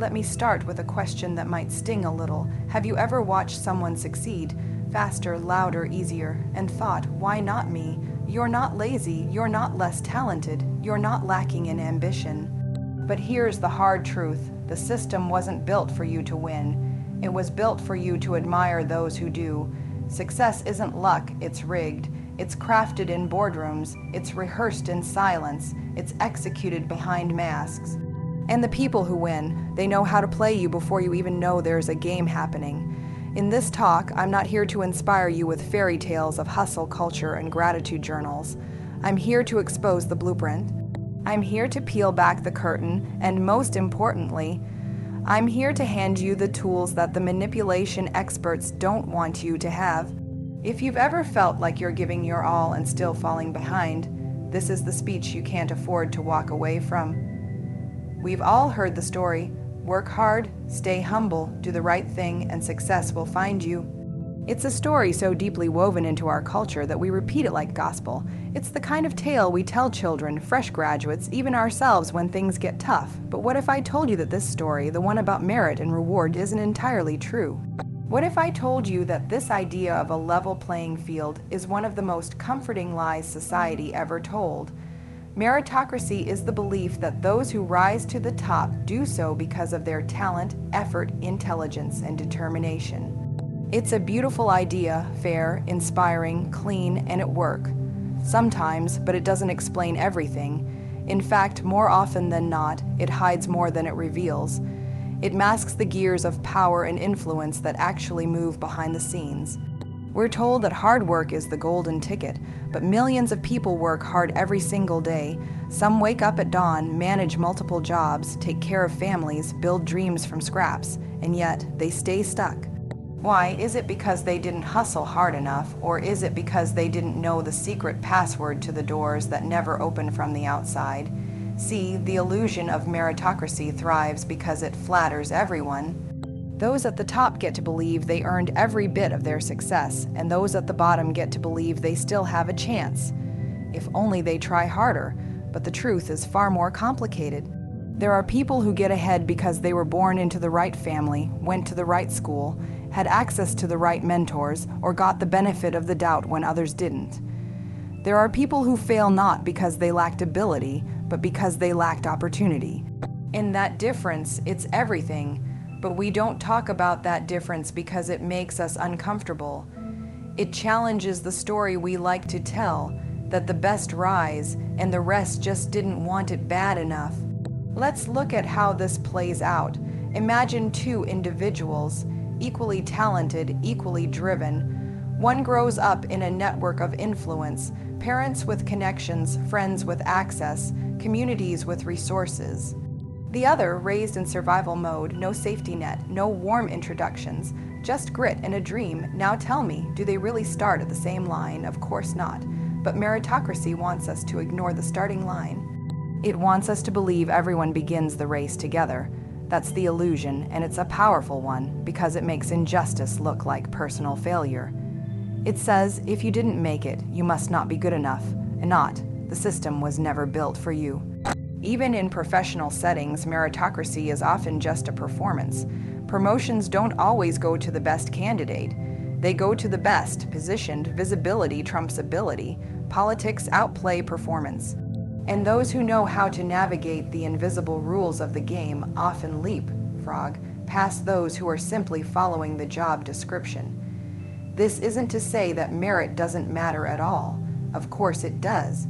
let me start with a question that might sting a little. Have you ever watched someone succeed? Faster, louder, easier, and thought, why not me? You're not lazy, you're not less talented, you're not lacking in ambition. But here's the hard truth. The system wasn't built for you to win. It was built for you to admire those who do. Success isn't luck, it's rigged. It's crafted in boardrooms, it's rehearsed in silence, it's executed behind masks. And the people who win, they know how to play you before you even know there's a game happening. In this talk, I'm not here to inspire you with fairy tales of hustle culture and gratitude journals. I'm here to expose the blueprint. I'm here to peel back the curtain, and most importantly, I'm here to hand you the tools that the manipulation experts don't want you to have. If you've ever felt like you're giving your all and still falling behind, this is the speech you can't afford to walk away from. We've all heard the story. Work hard, stay humble, do the right thing, and success will find you. It's a story so deeply woven into our culture that we repeat it like gospel. It's the kind of tale we tell children, fresh graduates, even ourselves when things get tough. But what if I told you that this story, the one about merit and reward, isn't entirely true? What if I told you that this idea of a level playing field is one of the most comforting lies society ever told? Meritocracy is the belief that those who rise to the top do so because of their talent, effort, intelligence, and determination. It's a beautiful idea, fair, inspiring, clean, and at work. Sometimes, but it doesn't explain everything. In fact, more often than not, it hides more than it reveals. It masks the gears of power and influence that actually move behind the scenes. We're told that hard work is the golden ticket, but millions of people work hard every single day. Some wake up at dawn, manage multiple jobs, take care of families, build dreams from scraps, and yet they stay stuck. Why? Is it because they didn't hustle hard enough, or is it because they didn't know the secret password to the doors that never open from the outside? See, the illusion of meritocracy thrives because it flatters everyone. Those at the top get to believe they earned every bit of their success, and those at the bottom get to believe they still have a chance. If only they try harder, but the truth is far more complicated. There are people who get ahead because they were born into the right family, went to the right school, had access to the right mentors, or got the benefit of the doubt when others didn't. There are people who fail not because they lacked ability, but because they lacked opportunity. In that difference, it's everything. But we don't talk about that difference because it makes us uncomfortable. It challenges the story we like to tell, that the best rise and the rest just didn't want it bad enough. Let's look at how this plays out. Imagine two individuals, equally talented, equally driven. One grows up in a network of influence, parents with connections, friends with access, communities with resources. The other, raised in survival mode, no safety net, no warm introductions, just grit and a dream. Now tell me, do they really start at the same line? Of course not. But meritocracy wants us to ignore the starting line. It wants us to believe everyone begins the race together. That's the illusion, and it's a powerful one because it makes injustice look like personal failure. It says, if you didn't make it, you must not be good enough, and not, the system was never built for you. Even in professional settings, meritocracy is often just a performance. Promotions don't always go to the best candidate. They go to the best positioned. Visibility trumps ability. Politics outplay performance. And those who know how to navigate the invisible rules of the game often leapfrog past those who are simply following the job description. This isn't to say that merit doesn't matter at all. Of course it does.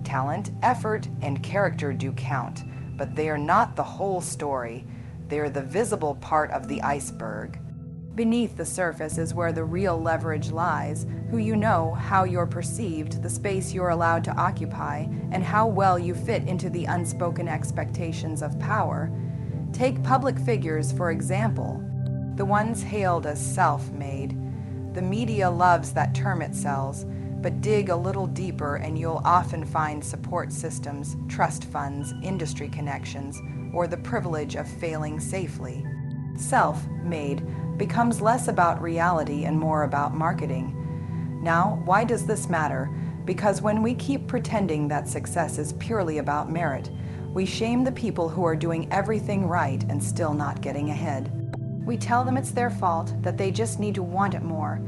Talent, effort, and character do count, but they are not the whole story. They are the visible part of the iceberg. Beneath the surface is where the real leverage lies, who you know, how you're perceived, the space you're allowed to occupy, and how well you fit into the unspoken expectations of power. Take public figures, for example, the ones hailed as self-made. The media loves that term it sells, but dig a little deeper and you'll often find support systems, trust funds, industry connections, or the privilege of failing safely. Self-made becomes less about reality and more about marketing. Now, why does this matter? Because when we keep pretending that success is purely about merit, We shame the people who are doing everything right and still not getting ahead. We tell them it's their fault, that they just need to want it more.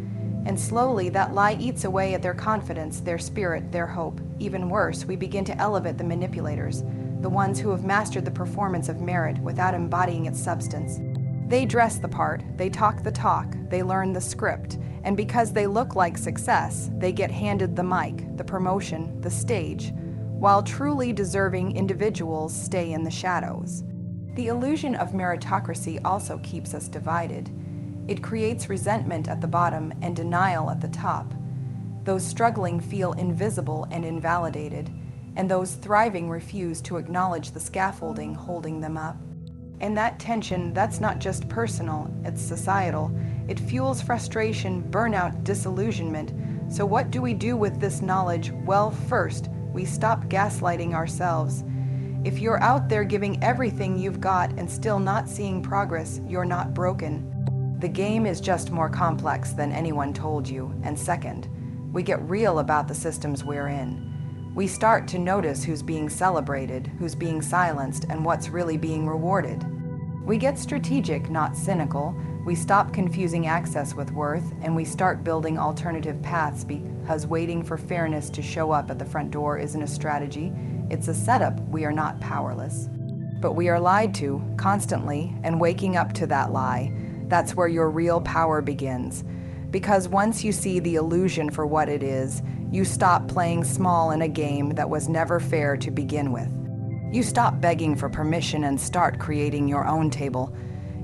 And slowly that lie eats away at their confidence, their spirit, their hope. Even worse, we begin to elevate the manipulators, the ones who have mastered the performance of merit without embodying its substance. They dress the part, they talk the talk, they learn the script, and because they look like success, they get handed the mic, the promotion, the stage, while truly deserving individuals stay in the shadows. The illusion of meritocracy also keeps us divided. It creates resentment at the bottom and denial at the top. Those struggling feel invisible and invalidated, and those thriving refuse to acknowledge the scaffolding holding them up. And that tension, that's not just personal, it's societal. It fuels frustration, burnout, disillusionment. So what do we do with this knowledge? Well, first, we stop gaslighting ourselves. If you're out there giving everything you've got and still not seeing progress, you're not broken. The game is just more complex than anyone told you. And second, we get real about the systems we're in. We start to notice who's being celebrated, who's being silenced, and what's really being rewarded. We get strategic, not cynical. We stop confusing access with worth, and we start building alternative paths because waiting for fairness to show up at the front door isn't a strategy. It's a setup. We are not powerless. But we are lied to, constantly, and waking up to that lie, that's where your real power begins. Because once you see the illusion for what it is, you stop playing small in a game that was never fair to begin with. You stop begging for permission and start creating your own table.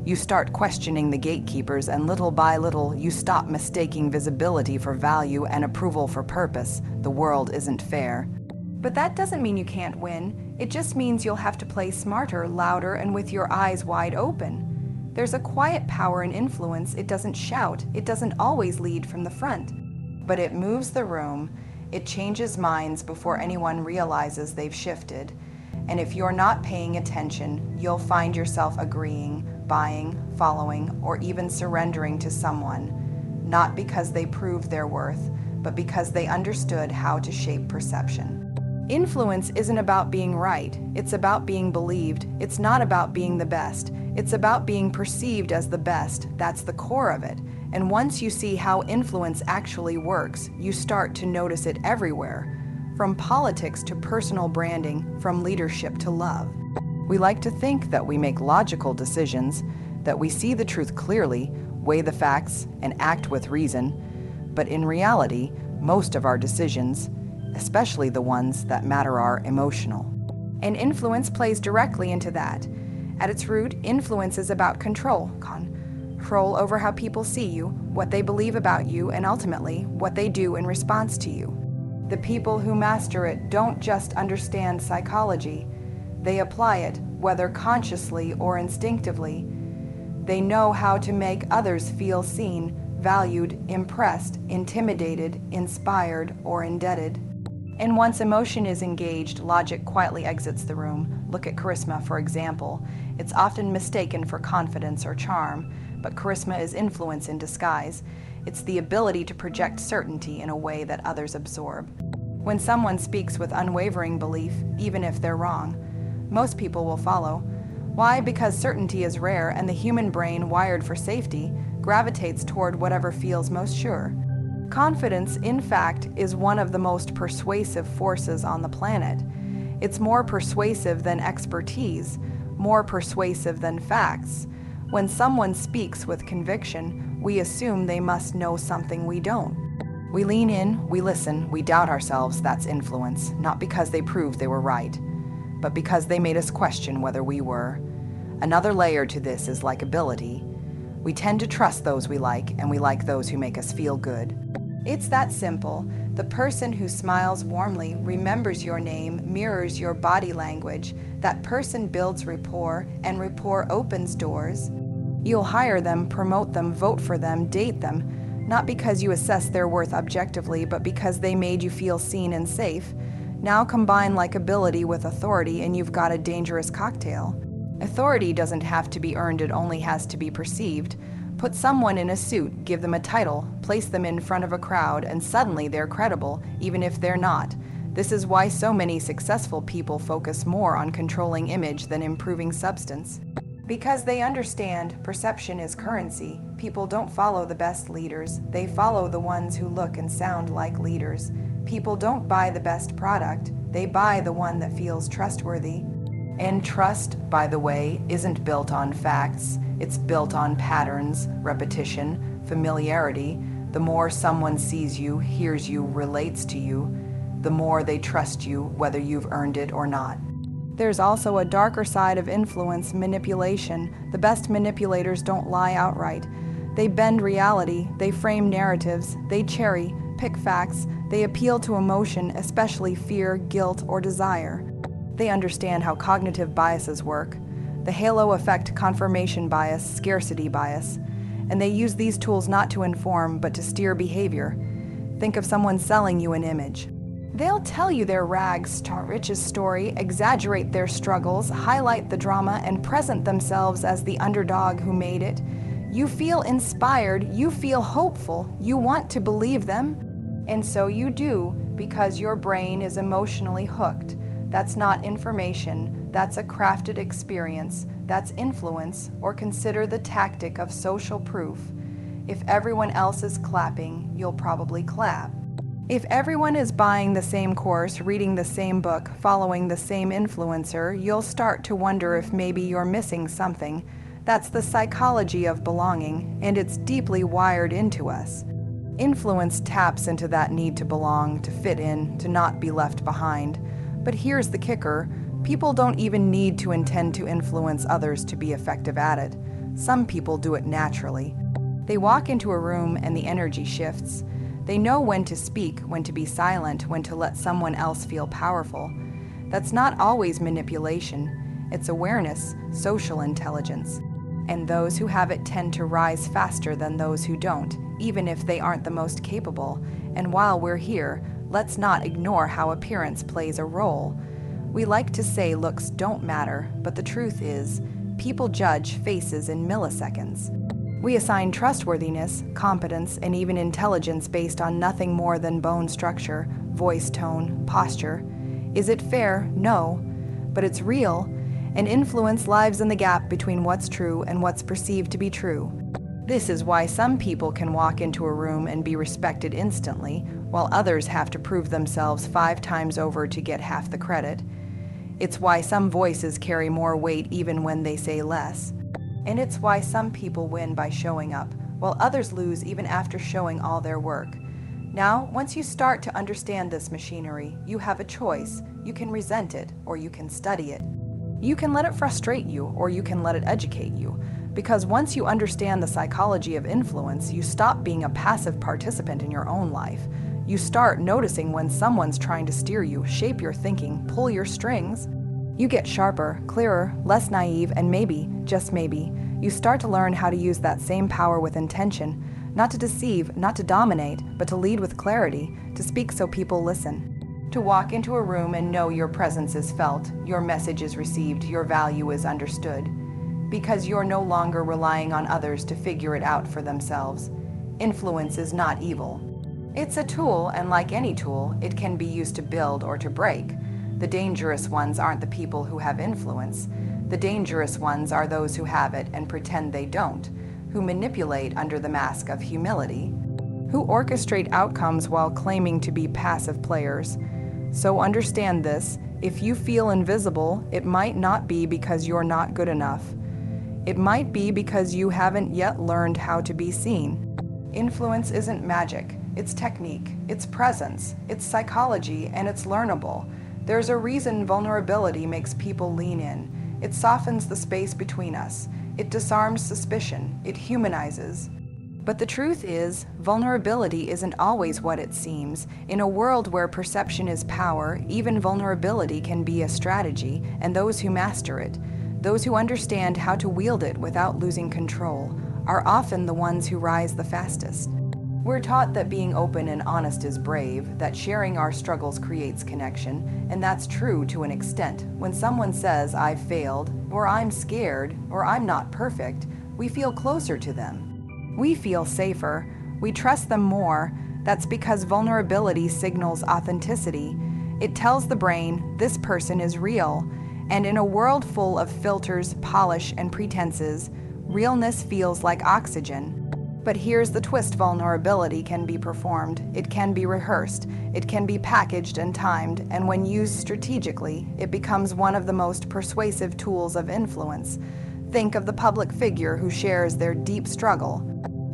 You start questioning the gatekeepers, and little by little, you stop mistaking visibility for value and approval for purpose. The world isn't fair. But that doesn't mean you can't win. It just means you'll have to play smarter, louder, and with your eyes wide open. There's a quiet power in influence. It doesn't shout. It doesn't always lead from the front. But it moves the room. It changes minds before anyone realizes they've shifted. And if you're not paying attention, you'll find yourself agreeing, buying, following, or even surrendering to someone, not because they proved their worth, but because they understood how to shape perception. Influence isn't about being right. It's about being believed. It's not about being the best. It's about being perceived as the best. That's the core of it. And once you see how influence actually works, you start to notice it everywhere, from politics to personal branding, from leadership to love. We like to think that we make logical decisions, that we see the truth clearly, weigh the facts, and act with reason. But in reality, most of our decisions, especially the ones that matter, are emotional. And influence plays directly into that. At its root, influence is about control. Control over how people see you, what they believe about you, and ultimately, what they do in response to you. The people who master it don't just understand psychology. They apply it, whether consciously or instinctively. They know how to make others feel seen, valued, impressed, intimidated, inspired, or indebted. And once emotion is engaged, logic quietly exits the room. Look at charisma, for example. It's often mistaken for confidence or charm, but charisma is influence in disguise. It's the ability to project certainty in a way that others absorb. When someone speaks with unwavering belief, even if they're wrong, most people will follow. Why? Because certainty is rare, and the human brain, wired for safety, gravitates toward whatever feels most sure. Confidence, in fact, is one of the most persuasive forces on the planet. It's more persuasive than expertise, more persuasive than facts. When someone speaks with conviction, we assume they must know something we don't. We lean in, we listen, we doubt ourselves. That's influence, not because they proved they were right, but because they made us question whether we were. Another layer to this is likability. We tend to trust those we like, and we like those who make us feel good. It's that simple. The person who smiles warmly, remembers your name, mirrors your body language. That person builds rapport, and rapport opens doors. You'll hire them, promote them, vote for them, date them, not because you assess their worth objectively, but because they made you feel seen and safe. Now combine likability with authority, and you've got a dangerous cocktail. Authority doesn't have to be earned, it only has to be perceived. Put someone in a suit, give them a title, place them in front of a crowd, and suddenly they're credible, even if they're not. This is why so many successful people focus more on controlling image than improving substance. Because they understand perception is currency, people don't follow the best leaders, they follow the ones who look and sound like leaders. People don't buy the best product, they buy the one that feels trustworthy. And trust, by the way, isn't built on facts, it's built on patterns, repetition, familiarity. The more someone sees you, hears you, relates to you, the more they trust you, whether you've earned it or not. There's also a darker side of influence, manipulation. The best manipulators don't lie outright. They bend reality, they frame narratives, they pick facts, they appeal to emotion, especially fear, guilt, or desire. They understand how cognitive biases work. The halo effect, confirmation bias, scarcity bias. And they use these tools not to inform, but to steer behavior. Think of someone selling you an image. They'll tell you their rags to riches story, exaggerate their struggles, highlight the drama, and present themselves as the underdog who made it. You feel inspired, you feel hopeful, you want to believe them, and so you do because your brain is emotionally hooked. That's not information, that's a crafted experience, that's influence, or consider the tactic of social proof. If everyone else is clapping, you'll probably clap. If everyone is buying the same course, reading the same book, following the same influencer, you'll start to wonder if maybe you're missing something. That's the psychology of belonging, and it's deeply wired into us. Influence taps into that need to belong, to fit in, to not be left behind. But here's the kicker. People don't even need to intend to influence others to be effective at it. Some people do it naturally. They walk into a room and the energy shifts. They know when to speak, when to be silent, when to let someone else feel powerful. That's not always manipulation. It's awareness, social intelligence. And those who have it tend to rise faster than those who don't, even if they aren't the most capable. And while we're here, let's not ignore how appearance plays a role. We like to say looks don't matter, but the truth is, people judge faces in milliseconds. We assign trustworthiness, competence, and even intelligence based on nothing more than bone structure, voice tone, posture. Is it fair? No. But it's real, and influence lives in the gap between what's true and what's perceived to be true. This is why some people can walk into a room and be respected instantly, while others have to prove themselves 5 times over to get half the credit. It's why some voices carry more weight even when they say less. And it's why some people win by showing up, while others lose even after showing all their work. Now, once you start to understand this machinery, you have a choice. You can resent it, or you can study it. You can let it frustrate you, or you can let it educate you. Because once you understand the psychology of influence, you stop being a passive participant in your own life. You start noticing when someone's trying to steer you, shape your thinking, pull your strings. You get sharper, clearer, less naive, and maybe, just maybe, you start to learn how to use that same power with intention, not to deceive, not to dominate, but to lead with clarity, to speak so people listen. To walk into a room and know your presence is felt, your message is received, your value is understood. Because you're no longer relying on others to figure it out for themselves. Influence is not evil. It's a tool, and like any tool, it can be used to build or to break. The dangerous ones aren't the people who have influence. The dangerous ones are those who have it and pretend they don't, who manipulate under the mask of humility, who orchestrate outcomes while claiming to be passive players. So understand this, if you feel invisible, it might not be because you're not good enough. It might be because you haven't yet learned how to be seen. Influence isn't magic, it's technique, it's presence, it's psychology, and it's learnable. There's a reason vulnerability makes people lean in. It softens the space between us. It disarms suspicion. It humanizes. But the truth is, vulnerability isn't always what it seems. In a world where perception is power, even vulnerability can be a strategy, and those who master it, those who understand how to wield it without losing control, are often the ones who rise the fastest. We're taught that being open and honest is brave, that sharing our struggles creates connection, and that's true to an extent. When someone says, "I've failed," or "I'm scared," or "I'm not perfect," we feel closer to them. We feel safer. We trust them more. That's because vulnerability signals authenticity. It tells the brain, this person is real. And in a world full of filters, polish, and pretenses, realness feels like oxygen. But here's the twist: vulnerability can be performed, it can be rehearsed, it can be packaged and timed, and when used strategically, it becomes one of the most persuasive tools of influence. Think of the public figure who shares their deep struggle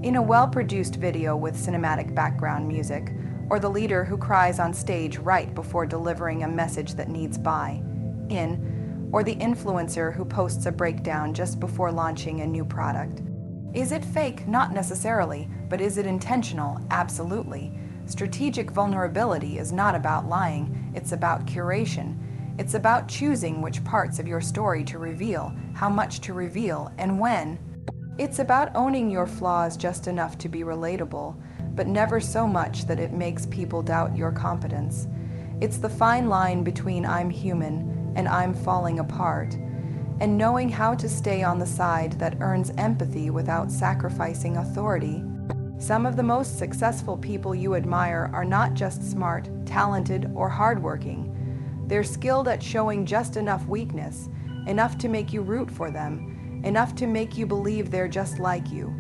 in a well-produced video with cinematic background music, or the leader who cries on stage right before delivering a message that needs buy-in, or the influencer who posts a breakdown just before launching a new product. Is it fake? Not necessarily, but is it intentional? Absolutely. Strategic vulnerability is not about lying, it's about curation. It's about choosing which parts of your story to reveal, how much to reveal, and when. It's about owning your flaws just enough to be relatable, but never so much that it makes people doubt your competence. It's the fine line between I'm human and I'm falling apart, and knowing how to stay on the side that earns empathy without sacrificing authority. Some of the most successful people you admire are not just smart, talented, or hardworking. They're skilled at showing just enough weakness, enough to make you root for them, enough to make you believe they're just like you,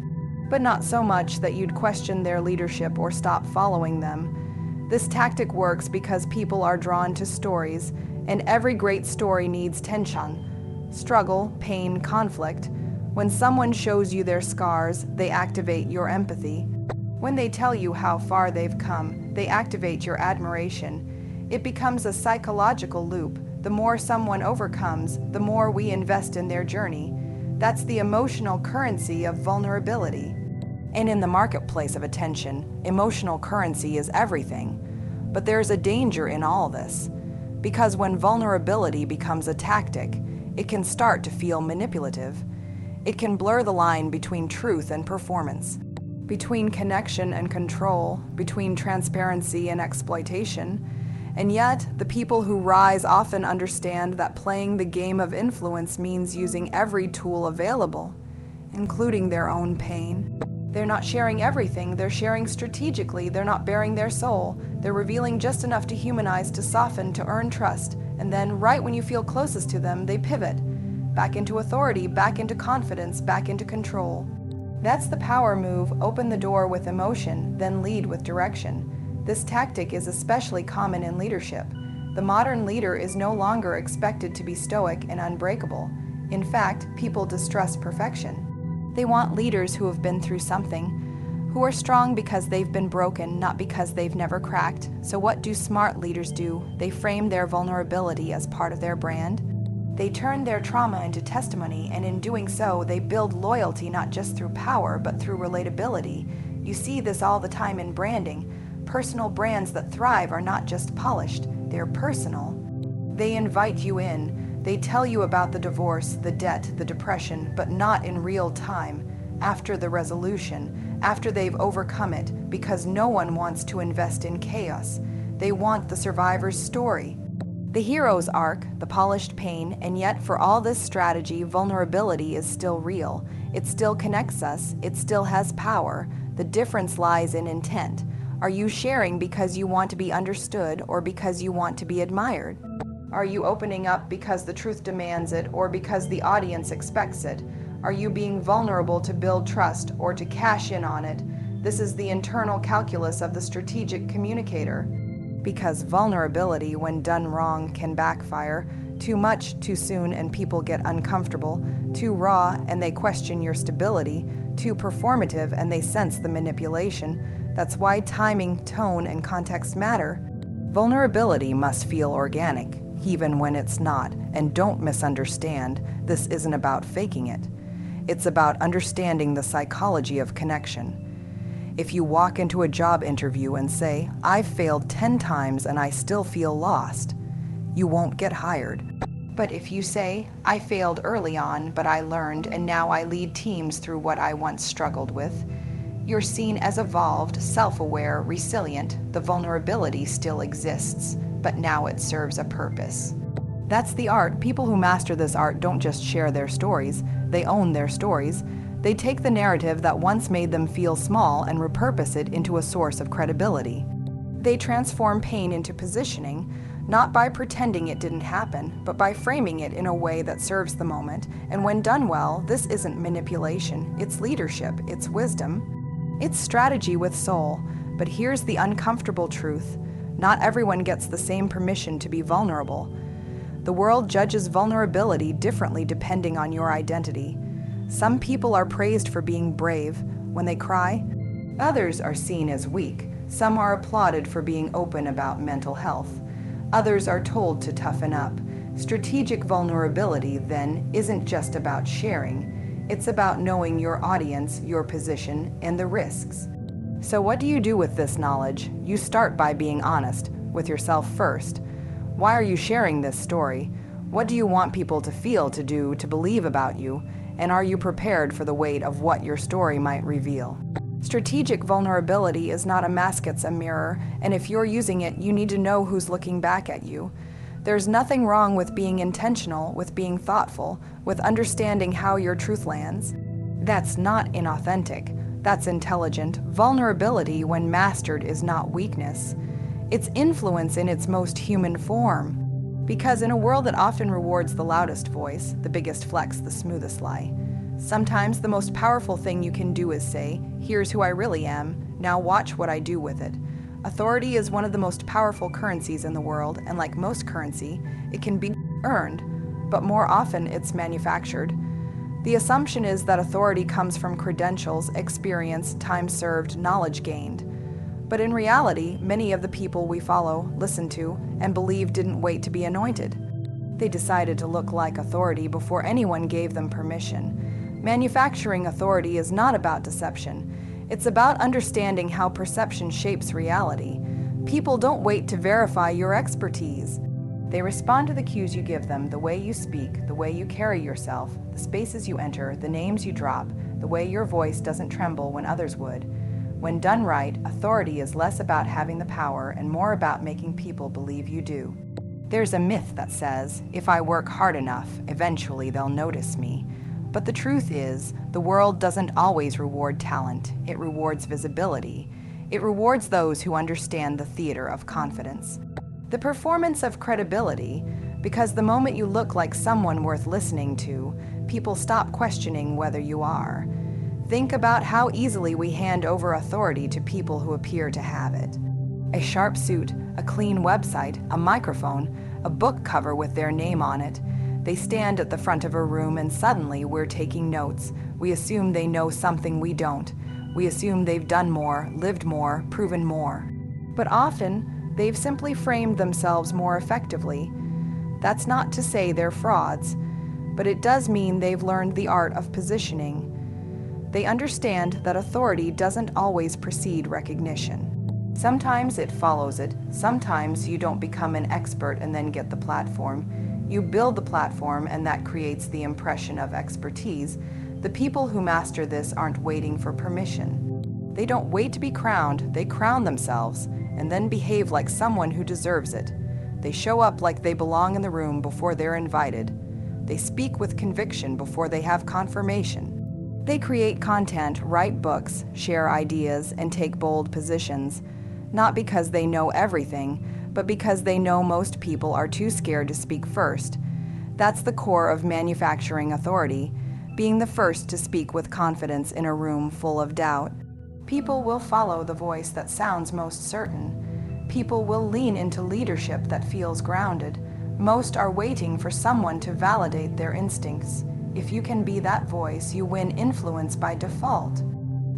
but not so much that you'd question their leadership or stop following them. This tactic works because people are drawn to stories, and every great story needs tension. Struggle, pain, conflict. When someone shows you their scars, they activate your empathy. When they tell you how far they've come, they activate your admiration. It becomes a psychological loop. The more someone overcomes, the more we invest in their journey. That's the emotional currency of vulnerability. And in the marketplace of attention, emotional currency is everything. But there's a danger in all this, because when vulnerability becomes a tactic, it can start to feel manipulative. It can blur the line between truth and performance, between connection and control, between transparency and exploitation. And yet, the people who rise often understand that playing the game of influence means using every tool available, including their own pain. They're not sharing everything, they're sharing strategically, they're not bearing their soul, they're revealing just enough to humanize, to soften, to earn trust. And then, right when you feel closest to them, they pivot. Back into authority, back into confidence, back into control. That's the power move: open the door with emotion, then lead with direction. This tactic is especially common in leadership. The modern leader is no longer expected to be stoic and unbreakable. In fact, people distrust perfection. They want leaders who have been through something, who are strong because they've been broken, not because they've never cracked. So what do smart leaders do? They frame their vulnerability as part of their brand. They turn their trauma into testimony, and in doing so, they build loyalty not just through power, but through relatability. You see this all the time in branding. Personal brands that thrive are not just polished, they're personal. They invite you in. They tell you about the divorce, the debt, the depression, but not in real time, after the resolution, after they've overcome it, because no one wants to invest in chaos. They want the survivor's story, the hero's arc, the polished pain, and yet for all this strategy, vulnerability is still real. It still connects us, it still has power. The difference lies in intent. Are you sharing because you want to be understood or because you want to be admired? Are you opening up because the truth demands it or because the audience expects it? Are you being vulnerable to build trust or to cash in on it? This is the internal calculus of the strategic communicator. Because vulnerability, when done wrong, can backfire. Too much, too soon, and people get uncomfortable. Too raw, and they question your stability. Too performative, and they sense the manipulation. That's why timing, tone, and context matter. Vulnerability must feel organic, even when it's not. And don't misunderstand, this isn't about faking it. It's about understanding the psychology of connection. If you walk into a job interview and say, "I've failed 10 times and I still feel lost," you won't get hired. But if you say, "I failed early on, but I learned, and now I lead teams through what I once struggled with," you're seen as evolved, self-aware, resilient. The vulnerability still exists, but now it serves a purpose. That's the art. People who master this art don't just share their stories, they own their stories. They take the narrative that once made them feel small and repurpose it into a source of credibility. They transform pain into positioning. not by pretending it didn't happen, but by framing it in a way that serves the moment. And when done well, this isn't manipulation, it's leadership, it's wisdom, it's strategy with soul. But here's the uncomfortable truth. Not everyone gets the same permission to be vulnerable. The world judges vulnerability differently depending on your identity. Some people are praised for being brave when they cry. Others are seen as weak. Some are applauded for being open about mental health. Others are told to toughen up. Strategic vulnerability, then, isn't just about sharing. It's about knowing your audience, your position, and the risks. So what do you do with this knowledge? You start by being honest with yourself first. Why are you sharing this story? What do you want people to feel, to do, to believe about you? And are you prepared for the weight of what your story might reveal? Strategic vulnerability is not a mask, it's a mirror, and if you're using it, you need to know who's looking back at you. There's nothing wrong with being intentional, with being thoughtful, with understanding how your truth lands. That's not inauthentic. That's intelligent. Vulnerability, when mastered, is not weakness. It's influence in its most human form. Because in a world that often rewards the loudest voice, the biggest flex, the smoothest lie, sometimes the most powerful thing you can do is say, "Here's who I really am, now watch what I do with it." Authority is one of the most powerful currencies in the world, and like most currency, it can be earned, but more often it's manufactured. The assumption is that authority comes from credentials, experience, time served, knowledge gained. But in reality, many of the people we follow, listen to, and believe didn't wait to be anointed. They decided to look like authority before anyone gave them permission. Manufacturing authority is not about deception. It's about understanding how perception shapes reality. People don't wait to verify your expertise. They respond to the cues you give them, the way you speak, the way you carry yourself, the spaces you enter, the names you drop, the way your voice doesn't tremble when others would. When done right, authority is less about having the power and more about making people believe you do. There's a myth that says, if I work hard enough, eventually they'll notice me. But the truth is, the world doesn't always reward talent. It rewards visibility. It rewards those who understand the theater of confidence. The performance of credibility, because the moment you look like someone worth listening to, people stop questioning whether you are. Think about how easily we hand over authority to people who appear to have it. A sharp suit, a clean website, a microphone, a book cover with their name on it. They stand at the front of a room and suddenly we're taking notes. We assume they know something we don't. We assume they've done more, lived more, proven more. But often, they've simply framed themselves more effectively. That's not to say they're frauds, but it does mean they've learned the art of positioning. They understand that authority doesn't always precede recognition. Sometimes it follows it. Sometimes you don't become an expert and then get the platform. You build the platform and that creates the impression of expertise. The people who master this aren't waiting for permission. They don't wait to be crowned, they crown themselves and then behave like someone who deserves it. They show up like they belong in the room before they're invited. They speak with conviction before they have confirmation. They create content, write books, share ideas, and take bold positions, not because they know everything, but because they know most people are too scared to speak first. That's the core of manufacturing authority, being the first to speak with confidence in a room full of doubt. People will follow the voice that sounds most certain. People will lean into leadership that feels grounded. Most are waiting for someone to validate their instincts. If you can be that voice, you win influence by default.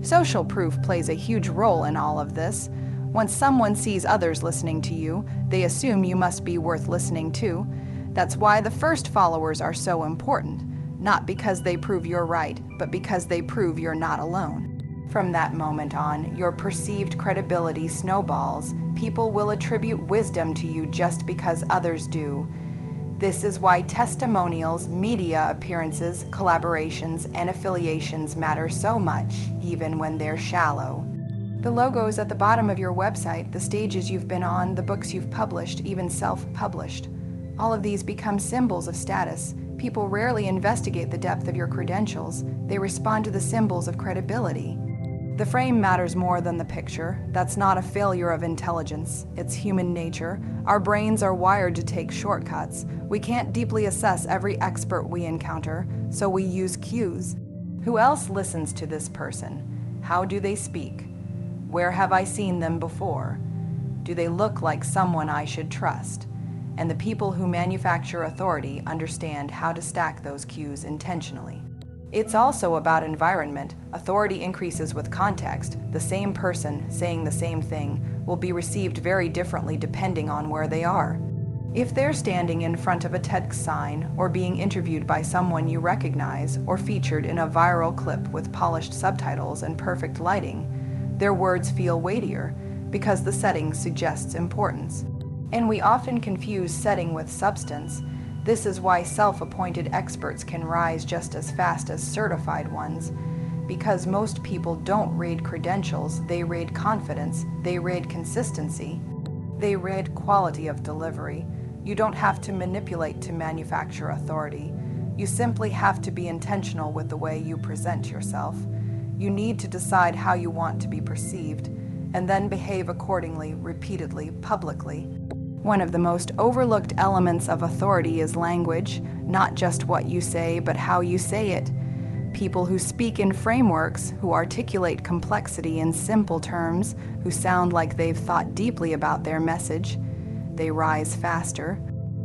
Social proof plays a huge role in all of this. Once someone sees others listening to you, they assume you must be worth listening to. That's why the first followers are so important, not because they prove you're right, but because they prove you're not alone. From that moment on, your perceived credibility snowballs. People will attribute wisdom to you just because others do. This is why testimonials, media appearances, collaborations, and affiliations matter so much, even when they're shallow. The logos at the bottom of your website, the stages you've been on, the books you've published, even self-published. All of these become symbols of status. People rarely investigate the depth of your credentials. They respond to the symbols of credibility. The frame matters more than the picture. That's not a failure of intelligence. It's human nature. Our brains are wired to take shortcuts. We can't deeply assess every expert we encounter, so we use cues. Who else listens to this person? How do they speak? Where have I seen them before? Do they look like someone I should trust? And the people who manufacture authority understand how to stack those cues intentionally. It's also about environment. Authority increases with context. The same person saying the same thing will be received very differently depending on where they are. If they're standing in front of a TED sign or being interviewed by someone you recognize or featured in a viral clip with polished subtitles and perfect lighting, their words feel weightier because the setting suggests importance. And we often confuse setting with substance. This is why self-appointed experts can rise just as fast as certified ones, because most people don't raid credentials, they raid confidence, they raid consistency, they raid quality of delivery. You don't have to manipulate to manufacture authority. You simply have to be intentional with the way you present yourself. You need to decide how you want to be perceived, and then behave accordingly, repeatedly, publicly. One of the most overlooked elements of authority is language, not just what you say, but how you say it. People who speak in frameworks, who articulate complexity in simple terms, who sound like they've thought deeply about their message, they rise faster.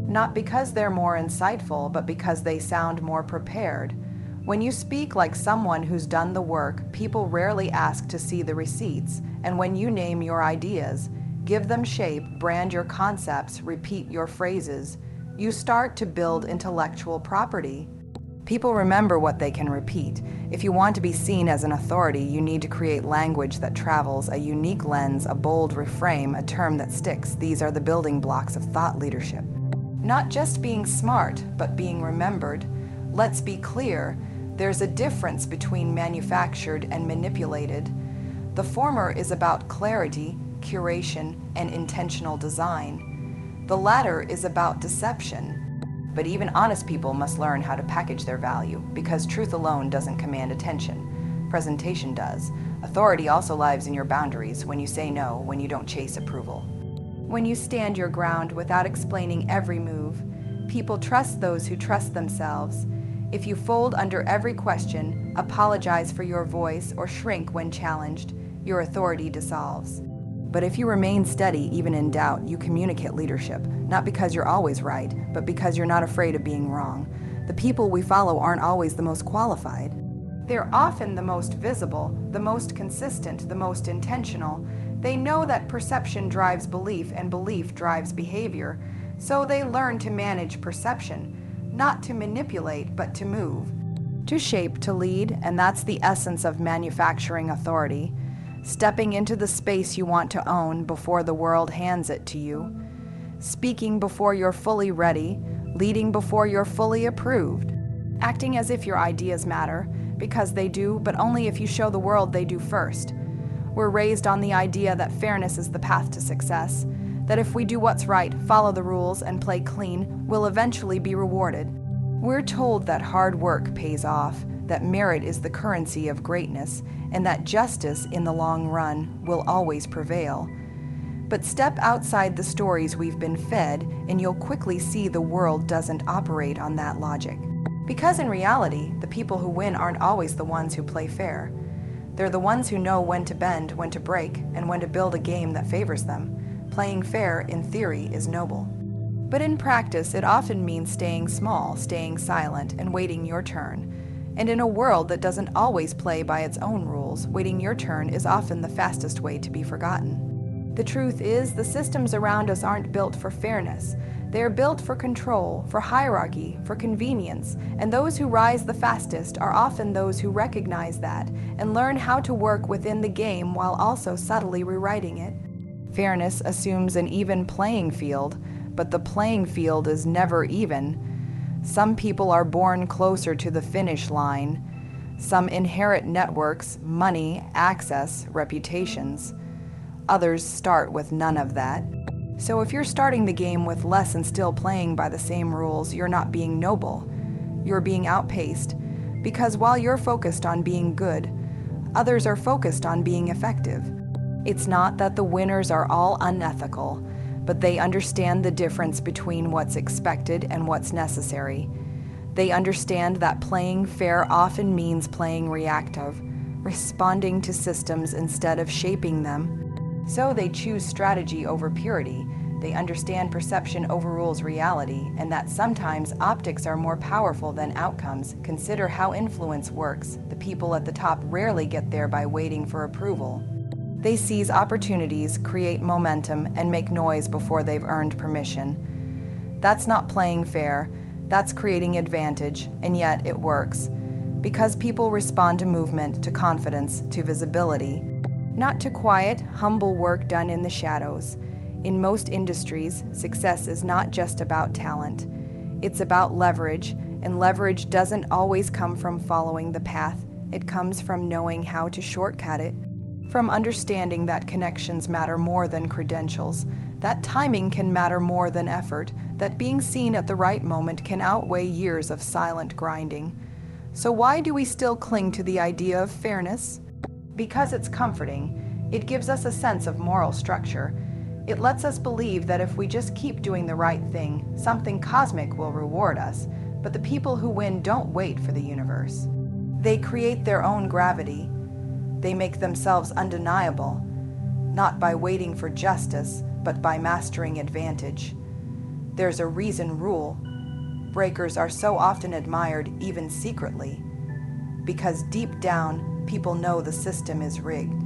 Not because they're more insightful, but because they sound more prepared. When you speak like someone who's done the work, people rarely ask to see the receipts, and when you name your ideas, give them shape, brand your concepts, repeat your phrases, you start to build intellectual property. People remember what they can repeat. If you want to be seen as an authority, you need to create language that travels, a unique lens, a bold reframe, a term that sticks. These are the building blocks of thought leadership. Not just being smart, but being remembered. Let's be clear, there's a difference between manufactured and manipulated. The former is about clarity, curation, and intentional design. The latter is about deception. But even honest people must learn how to package their value, because truth alone doesn't command attention. Presentation does. Authority also lives in your boundaries, when you say no, when you don't chase approval. When you stand your ground without explaining every move, people trust those who trust themselves. If you fold under every question, apologize for your voice, or shrink when challenged, your authority dissolves. But if you remain steady even in doubt, you communicate leadership, not because you're always right, but because you're not afraid of being wrong. The people we follow aren't always the most qualified. They're often the most visible, the most consistent, the most intentional. They know that perception drives belief and belief drives behavior, so they learn to manage perception, not to manipulate, but to move, to shape, to lead, and that's the essence of manufacturing authority. Stepping into the space you want to own before the world hands it to you. Speaking before you're fully ready, leading before you're fully approved. Acting as if your ideas matter, because they do, but only if you show the world they do first. We're raised on the idea that fairness is the path to success, that if we do what's right, follow the rules, and play clean, we'll eventually be rewarded. We're told that hard work pays off, that merit is the currency of greatness, and that justice in the long run will always prevail. But step outside the stories we've been fed, and you'll quickly see the world doesn't operate on that logic. Because in reality, the people who win aren't always the ones who play fair. They're the ones who know when to bend, when to break, and when to build a game that favors them. Playing fair, in theory, is noble. But in practice, it often means staying small, staying silent, and waiting your turn. And in a world that doesn't always play by its own rules, waiting your turn is often the fastest way to be forgotten. The truth is, the systems around us aren't built for fairness. They're built for control, for hierarchy, for convenience, and those who rise the fastest are often those who recognize that and learn how to work within the game while also subtly rewriting it. Fairness assumes an even playing field, but the playing field is never even. Some people are born closer to the finish line. Some inherit networks, money, access, reputations. Others start with none of that. So if you're starting the game with less and still playing by the same rules, you're not being noble. You're being outpaced. Because while you're focused on being good, Others are focused on being effective. It's not that the winners are all unethical, but they understand the difference between what's expected and what's necessary. They understand that playing fair often means playing reactive, responding to systems instead of shaping them. So they choose strategy over purity. They understand perception overrules reality, and that sometimes optics are more powerful than outcomes. Consider how influence works. The people at the top rarely get there by waiting for approval. They seize opportunities, create momentum, and make noise before they've earned permission. That's not playing fair. That's creating advantage, and yet it works. Because people respond to movement, to confidence, to visibility, not to quiet, humble work done in the shadows. In most industries, success is not just about talent. It's about leverage, and leverage doesn't always come from following the path. It comes from knowing how to shortcut it, from understanding that connections matter more than credentials, that timing can matter more than effort, that being seen at the right moment can outweigh years of silent grinding. So why do we still cling to the idea of fairness? Because it's comforting. It gives us a sense of moral structure. It lets us believe that if we just keep doing the right thing, something cosmic will reward us. But the people who win don't wait for the universe. They create their own gravity. They make themselves undeniable, not by waiting for justice, but by mastering advantage. There's a reason rule. Breakers are so often admired, even secretly, because deep down, people know the system is rigged.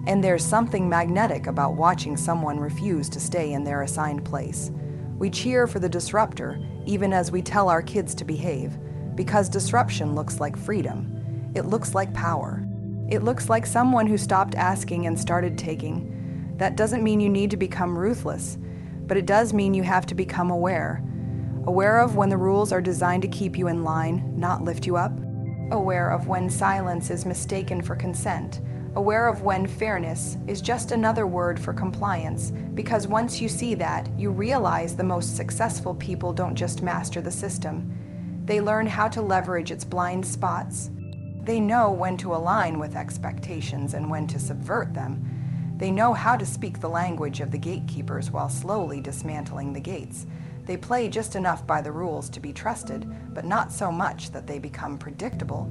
And there's something magnetic about watching someone refuse to stay in their assigned place. We cheer for the disruptor, even as we tell our kids to behave, because disruption looks like freedom. It looks like power. It looks like someone who stopped asking and started taking. That doesn't mean you need to become ruthless, but it does mean you have to become aware. Aware of when the rules are designed to keep you in line, not lift you up. Aware of when silence is mistaken for consent. Aware of when fairness is just another word for compliance, because once you see that, you realize the most successful people don't just master the system. They learn how to leverage its blind spots. They know when to align with expectations and when to subvert them. They know how to speak the language of the gatekeepers while slowly dismantling the gates. They play just enough by the rules to be trusted, but not so much that they become predictable.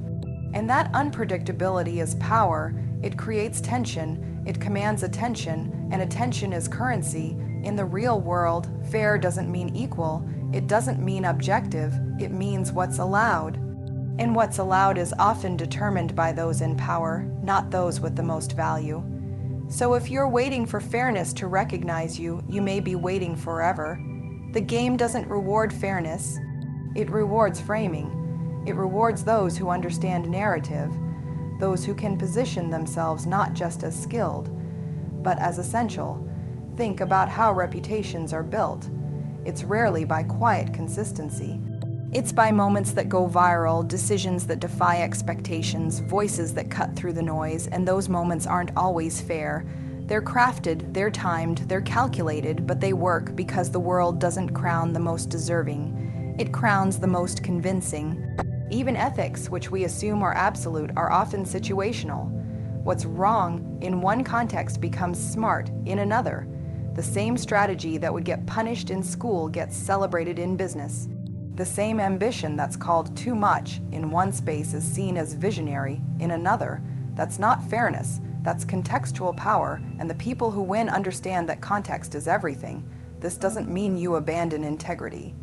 And that unpredictability is power. It creates tension, it commands attention, and attention is currency. In the real world, fair doesn't mean equal, it doesn't mean objective, it means what's allowed. And what's allowed is often determined by those in power, not those with the most value. So if you're waiting for fairness to recognize you, you may be waiting forever. The game doesn't reward fairness. It rewards framing. It rewards those who understand narrative, those who can position themselves not just as skilled, but as essential. Think about how reputations are built. It's rarely by quiet consistency. It's by moments that go viral, decisions that defy expectations, voices that cut through the noise, and those moments aren't always fair. They're crafted, they're timed, they're calculated, but they work because the world doesn't crown the most deserving. It crowns the most convincing. Even ethics, which we assume are absolute, are often situational. What's wrong in one context becomes smart in another. The same strategy that would get punished in school gets celebrated in business. The same ambition that's called too much in one space is seen as visionary in another. That's not fairness, that's contextual power, and the people who win understand that context is everything. This doesn't mean you abandon integrity.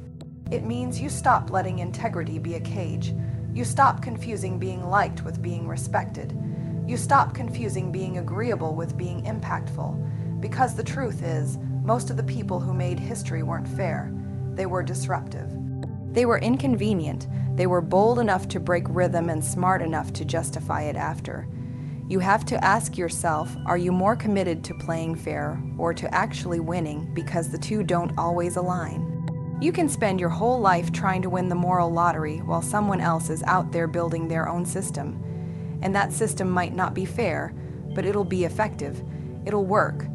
It means you stop letting integrity be a cage. You stop confusing being liked with being respected. You stop confusing being agreeable with being impactful. Because the truth is, most of the people who made history weren't fair. They were disruptive. They were inconvenient. They were bold enough to break rhythm and smart enough to justify it after. You have to ask yourself, are you more committed to playing fair or to actually winning, because the two don't always align? You can spend your whole life trying to win the moral lottery while someone else is out there building their own system. And that system might not be fair, but it'll be effective. It'll work.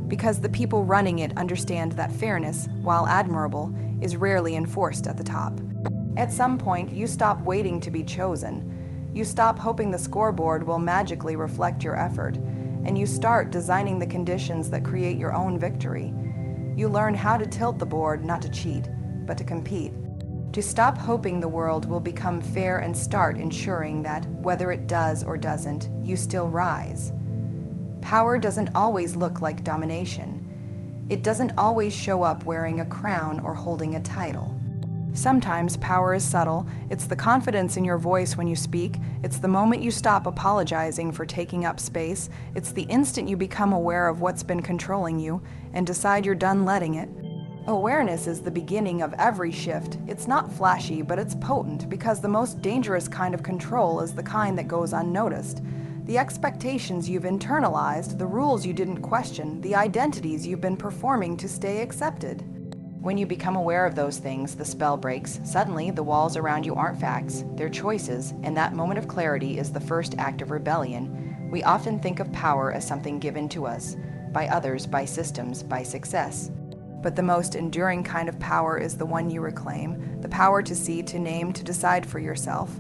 Because the people running it understand that fairness, while admirable, is rarely enforced at the top. At some point, you stop waiting to be chosen. You stop hoping the scoreboard will magically reflect your effort, and you start designing the conditions that create your own victory. You learn how to tilt the board not to cheat, but to compete. To stop hoping the world will become fair and start ensuring that, whether it does or doesn't, you still rise. Power doesn't always look like domination. It doesn't always show up wearing a crown or holding a title. Sometimes power is subtle. It's the confidence in your voice when you speak. It's the moment you stop apologizing for taking up space. It's the instant you become aware of what's been controlling you and decide you're done letting it. Awareness is the beginning of every shift. It's not flashy, but it's potent, because the most dangerous kind of control is the kind that goes unnoticed. The expectations you've internalized, the rules you didn't question, the identities you've been performing to stay accepted. When you become aware of those things, the spell breaks. Suddenly, the walls around you aren't facts, they're choices, and that moment of clarity is the first act of rebellion. We often think of power as something given to us, by others, by systems, by success. But the most enduring kind of power is the one you reclaim, the power to see, to name, to decide for yourself.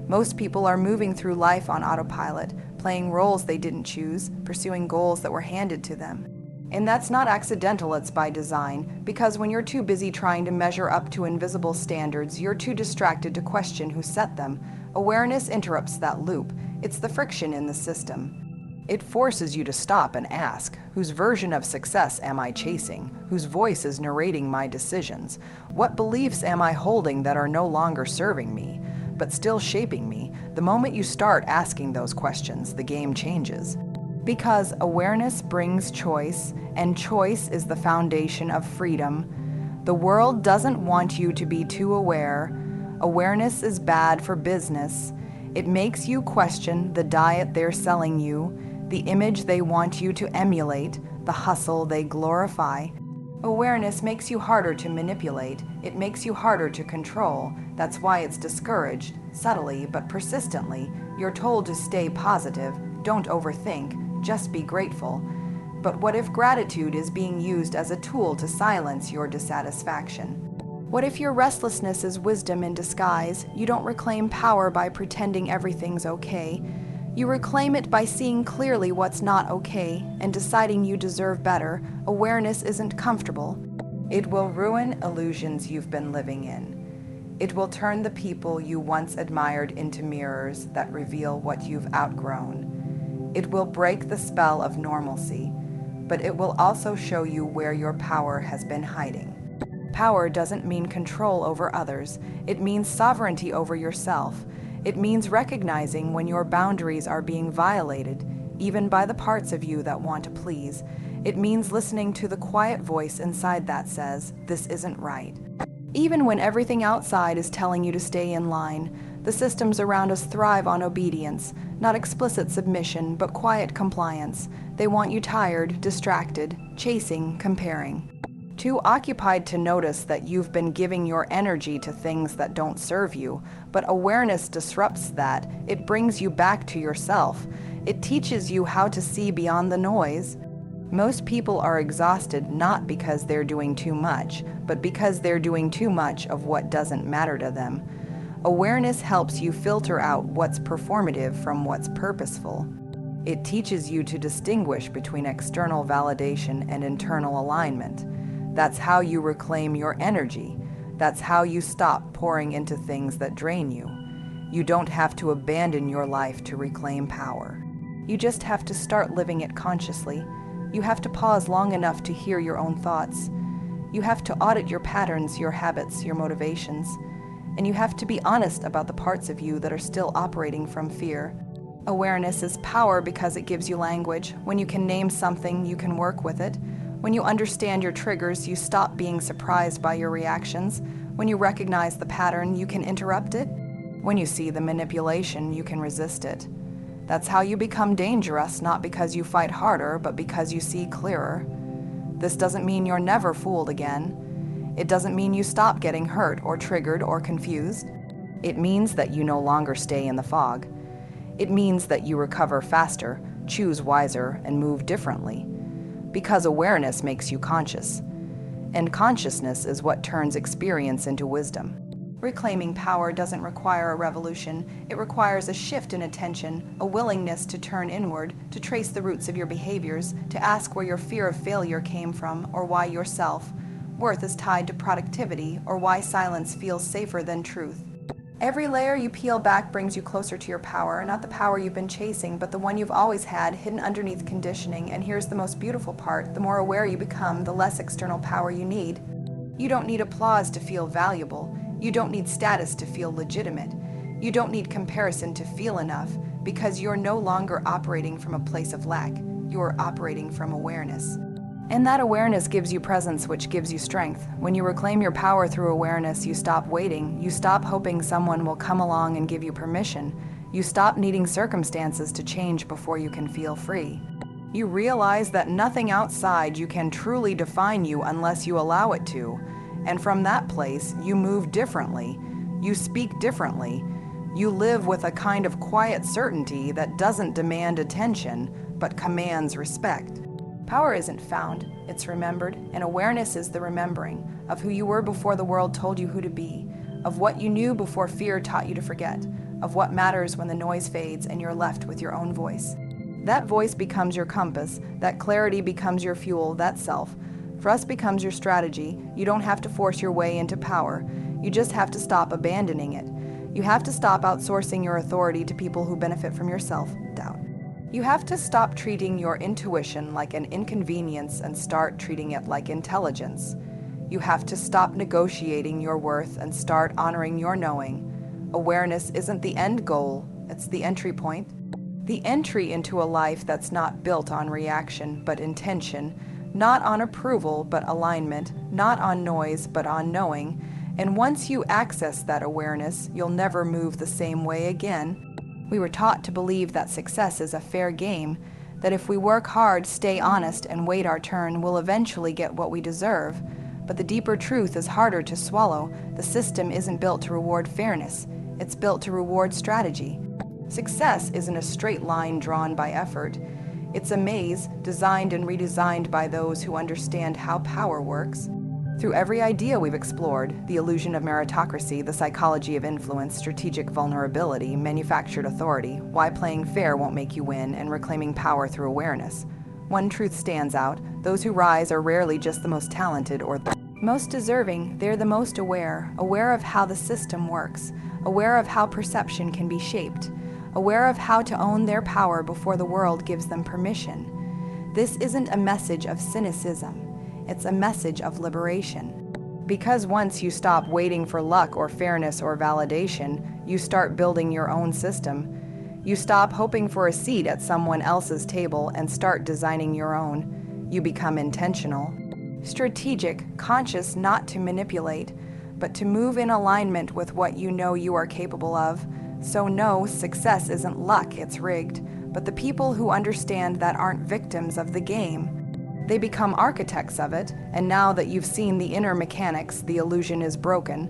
Most people are moving through life on autopilot, playing roles they didn't choose, pursuing goals that were handed to them. And that's not accidental, it's by design, because when you're too busy trying to measure up to invisible standards, you're too distracted to question who set them. Awareness interrupts that loop. It's the friction in the system. It forces you to stop and ask, whose version of success am I chasing? Whose voice is narrating my decisions? What beliefs am I holding that are no longer serving me, but still shaping me? The moment you start asking those questions, the game changes. Because awareness brings choice, and choice is the foundation of freedom. The world doesn't want you to be too aware. Awareness is bad for business. It makes you question the diet they're selling you, the image they want you to emulate, the hustle they glorify. Awareness makes you harder to manipulate. It makes you harder to control. That's why it's discouraged, subtly but persistently. You're told to stay positive, don't overthink, just be grateful. But what if gratitude is being used as a tool to silence your dissatisfaction? What if your restlessness is wisdom in disguise? You don't reclaim power by pretending everything's okay. You reclaim it by seeing clearly what's not okay and deciding you deserve better. Awareness isn't comfortable. It will ruin illusions you've been living in. It will turn the people you once admired into mirrors that reveal what you've outgrown. It will break the spell of normalcy, but it will also show you where your power has been hiding. Power doesn't mean control over others. It means sovereignty over yourself. It means recognizing when your boundaries are being violated, even by the parts of you that want to please. It means listening to the quiet voice inside that says, "This isn't right." Even when everything outside is telling you to stay in line, the systems around us thrive on obedience, not explicit submission, but quiet compliance. They want you tired, distracted, chasing, comparing. Too occupied to notice that you've been giving your energy to things that don't serve you. But awareness disrupts that. It brings you back to yourself. It teaches you how to see beyond the noise. Most people are exhausted not because they're doing too much, but because they're doing too much of what doesn't matter to them. Awareness helps you filter out what's performative from what's purposeful. It teaches you to distinguish between external validation and internal alignment. That's how you reclaim your energy. That's how you stop pouring into things that drain you. You don't have to abandon your life to reclaim power. You just have to start living it consciously. You have to pause long enough to hear your own thoughts. You have to audit your patterns, your habits, your motivations. And you have to be honest about the parts of you that are still operating from fear. Awareness is power because it gives you language. When you can name something, you can work with it. When you understand your triggers, you stop being surprised by your reactions. When you recognize the pattern, you can interrupt it. When you see the manipulation, you can resist it. That's how you become dangerous, not because you fight harder, but because you see clearer. This doesn't mean you're never fooled again. It doesn't mean you stop getting hurt or triggered or confused. It means that you no longer stay in the fog. It means that you recover faster, choose wiser, and move differently. Because awareness makes you conscious. And consciousness is what turns experience into wisdom. Reclaiming power doesn't require a revolution. It requires a shift in attention, a willingness to turn inward, to trace the roots of your behaviors, to ask where your fear of failure came from, or why your self-worth is tied to productivity, or why silence feels safer than truth. Every layer you peel back brings you closer to your power, not the power you've been chasing, but the one you've always had, hidden underneath conditioning. And here's the most beautiful part: the more aware you become, the less external power you need. You don't need applause to feel valuable. You don't need status to feel legitimate. You don't need comparison to feel enough, because you're no longer operating from a place of lack. You're operating from awareness. And that awareness gives you presence, which gives you strength. When you reclaim your power through awareness, you stop waiting. You stop hoping someone will come along and give you permission. You stop needing circumstances to change before you can feel free. You realize that nothing outside you can truly define you unless you allow it to. And from that place, you move differently. You speak differently. You live with a kind of quiet certainty that doesn't demand attention, but commands respect. Power isn't found, it's remembered, and awareness is the remembering of who you were before the world told you who to be, of what you knew before fear taught you to forget, of what matters when the noise fades and you're left with your own voice. That voice becomes your compass, that clarity becomes your fuel, that self. Trust becomes your strategy. You don't have to force your way into power. You just have to stop abandoning it. You have to stop outsourcing your authority to people who benefit from your self-doubt. You have to stop treating your intuition like an inconvenience and start treating it like intelligence. You have to stop negotiating your worth and start honoring your knowing. Awareness isn't the end goal, it's the entry point. The entry into a life that's not built on reaction, but intention, not on approval, but alignment, not on noise, but on knowing. And once you access that awareness, you'll never move the same way again. We were taught to believe that success is a fair game, that if we work hard, stay honest, and wait our turn, we'll eventually get what we deserve. But the deeper truth is harder to swallow. The system isn't built to reward fairness. It's built to reward strategy. Success isn't a straight line drawn by effort. It's a maze designed and redesigned by those who understand how power works. Through every idea we've explored, the illusion of meritocracy, the psychology of influence, strategic vulnerability, manufactured authority, why playing fair won't make you win, and reclaiming power through awareness. One truth stands out: those who rise are rarely just the most talented or the most deserving. They're the most aware of how the system works, aware of how perception can be shaped, aware of how to own their power before the world gives them permission. This isn't a message of cynicism. It's a message of liberation. Because once you stop waiting for luck or fairness or validation, you start building your own system. You stop hoping for a seat at someone else's table and start designing your own. You become intentional, strategic, conscious, not to manipulate, but to move in alignment with what you know you are capable of. So no, success isn't luck, it's rigged. But the people who understand that aren't victims of the game. They become architects of it, and now that you've seen the inner mechanics, the illusion is broken.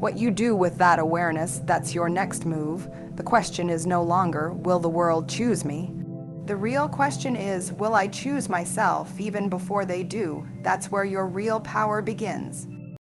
What you do with that awareness, that's your next move. The question is no longer, will the world choose me? The real question is, will I choose myself even before they do? That's where your real power begins.